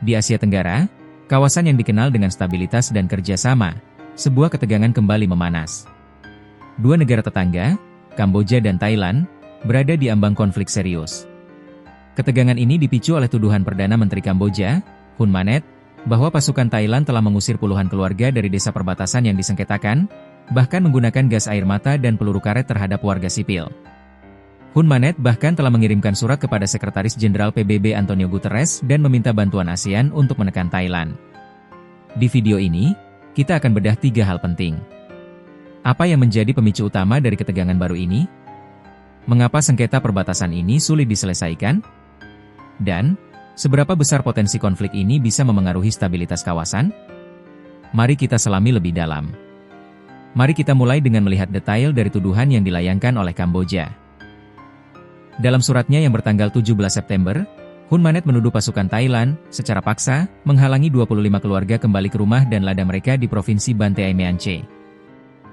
Di Asia Tenggara, kawasan yang dikenal dengan stabilitas dan kerjasama, sebuah ketegangan kembali memanas. Dua negara tetangga, Kamboja dan Thailand, berada di ambang konflik serius. Ketegangan ini dipicu oleh tuduhan Perdana Menteri Kamboja, Hun Manet, bahwa pasukan Thailand telah mengusir puluhan keluarga dari desa perbatasan yang disengketakan, bahkan menggunakan gas air mata dan peluru karet terhadap warga sipil. Hun Manet bahkan telah mengirimkan surat kepada Sekretaris Jenderal PBB Antonio Guterres dan meminta bantuan ASEAN untuk menekan Thailand. Di video ini, kita akan bedah 3 hal penting. Apa yang menjadi pemicu utama dari ketegangan baru ini? Mengapa sengketa perbatasan ini sulit diselesaikan? Dan, seberapa besar potensi konflik ini bisa memengaruhi stabilitas kawasan? Mari kita selami lebih dalam. Mari kita mulai dengan melihat detail dari tuduhan yang dilayangkan oleh Kamboja. Dalam suratnya yang bertanggal 17 September, Hun Manet menuduh pasukan Thailand, secara paksa, menghalangi 25 keluarga kembali ke rumah dan ladang mereka di Provinsi Banteay Meanchey.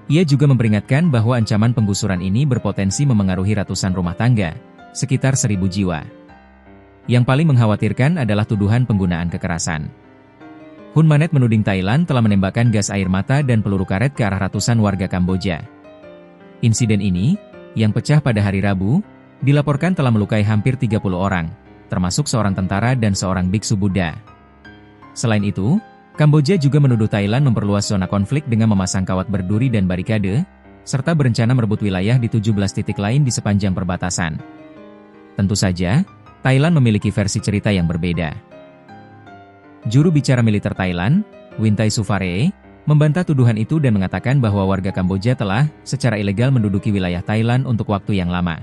Ia juga memperingatkan bahwa ancaman penggusuran ini berpotensi memengaruhi ratusan rumah tangga, sekitar 1.000 jiwa. Yang paling mengkhawatirkan adalah tuduhan penggunaan kekerasan. Hun Manet menuding Thailand telah menembakkan gas air mata dan peluru karet ke arah ratusan warga Kamboja. Insiden ini, yang pecah pada hari Rabu, dilaporkan telah melukai hampir 30 orang, termasuk seorang tentara dan seorang biksu Buddha. Selain itu, Kamboja juga menuduh Thailand memperluas zona konflik dengan memasang kawat berduri dan barikade, serta berencana merebut wilayah di 17 titik lain di sepanjang perbatasan. Tentu saja, Thailand memiliki versi cerita yang berbeda. Juru bicara militer Thailand, Wintai Suvaree, membantah tuduhan itu dan mengatakan bahwa warga Kamboja telah, secara ilegal menduduki wilayah Thailand untuk waktu yang lama.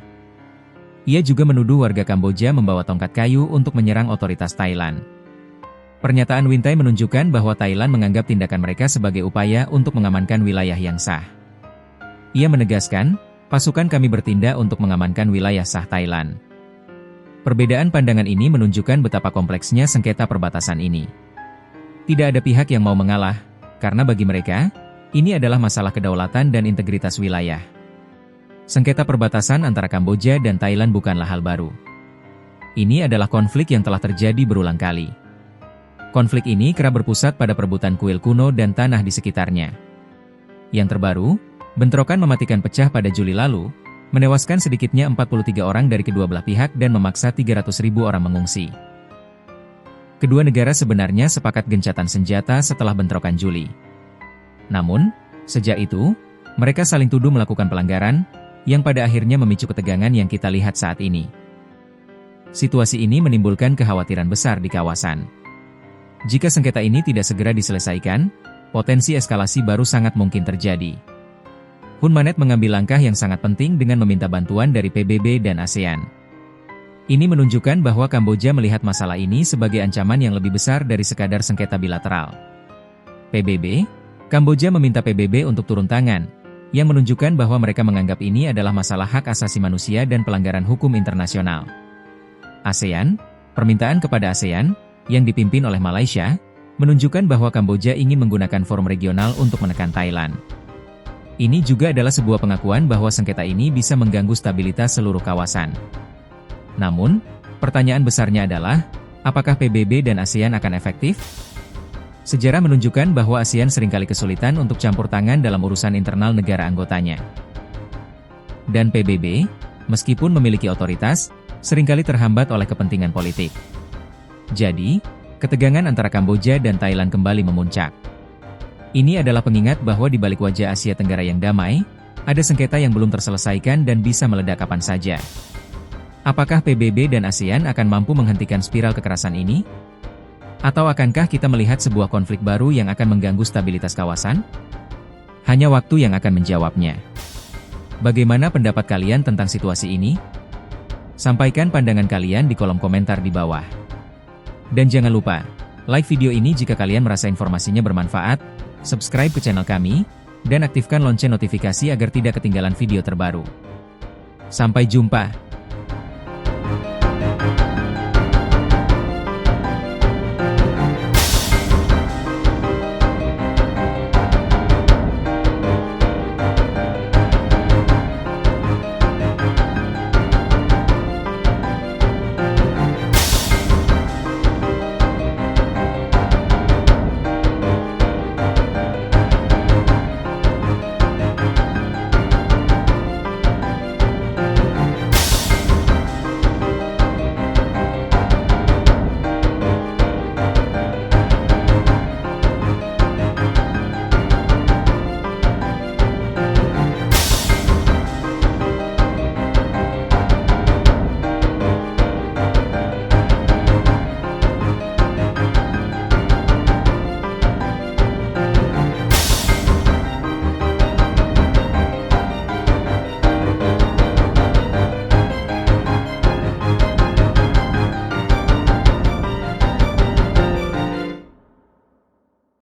Ia juga menuduh warga Kamboja membawa tongkat kayu untuk menyerang otoritas Thailand. Pernyataan Wintai menunjukkan bahwa Thailand menganggap tindakan mereka sebagai upaya untuk mengamankan wilayah yang sah. Ia menegaskan, pasukan kami bertindak untuk mengamankan wilayah sah Thailand. Perbedaan pandangan ini menunjukkan betapa kompleksnya sengketa perbatasan ini. Tidak ada pihak yang mau mengalah, karena bagi mereka, ini adalah masalah kedaulatan dan integritas wilayah. Sengketa perbatasan antara Kamboja dan Thailand bukanlah hal baru. Ini adalah konflik yang telah terjadi berulang kali. Konflik ini kerap berpusat pada perebutan kuil kuno dan tanah di sekitarnya. Yang terbaru, bentrokan mematikan pecah pada Juli lalu, menewaskan sedikitnya 43 orang dari kedua belah pihak dan memaksa 300.000 orang mengungsi. Kedua negara sebenarnya sepakat gencatan senjata setelah bentrokan Juli. Namun, sejak itu, mereka saling tuduh melakukan pelanggaran, yang pada akhirnya memicu ketegangan yang kita lihat saat ini. Situasi ini menimbulkan kekhawatiran besar di kawasan. Jika sengketa ini tidak segera diselesaikan, potensi eskalasi baru sangat mungkin terjadi. Hun Manet mengambil langkah yang sangat penting dengan meminta bantuan dari PBB dan ASEAN. Ini menunjukkan bahwa Kamboja melihat masalah ini sebagai ancaman yang lebih besar dari sekadar sengketa bilateral. PBB, Kamboja meminta PBB untuk turun tangan, yang menunjukkan bahwa mereka menganggap ini adalah masalah hak asasi manusia dan pelanggaran hukum internasional. ASEAN, permintaan kepada ASEAN, yang dipimpin oleh Malaysia, menunjukkan bahwa Kamboja ingin menggunakan forum regional untuk menekan Thailand. Ini juga adalah sebuah pengakuan bahwa sengketa ini bisa mengganggu stabilitas seluruh kawasan. Namun, pertanyaan besarnya adalah, apakah PBB dan ASEAN akan efektif? Sejarah menunjukkan bahwa ASEAN seringkali kesulitan untuk campur tangan dalam urusan internal negara anggotanya. Dan PBB, meskipun memiliki otoritas, seringkali terhambat oleh kepentingan politik. Jadi, ketegangan antara Kamboja dan Thailand kembali memuncak. Ini adalah pengingat bahwa di balik wajah Asia Tenggara yang damai, ada sengketa yang belum terselesaikan dan bisa meledak kapan saja. Apakah PBB dan ASEAN akan mampu menghentikan spiral kekerasan ini? Atau akankah kita melihat sebuah konflik baru yang akan mengganggu stabilitas kawasan? Hanya waktu yang akan menjawabnya. Bagaimana pendapat kalian tentang situasi ini? Sampaikan pandangan kalian di kolom komentar di bawah. Dan jangan lupa, like video ini jika kalian merasa informasinya bermanfaat, subscribe ke channel kami, dan aktifkan lonceng notifikasi agar tidak ketinggalan video terbaru. Sampai jumpa!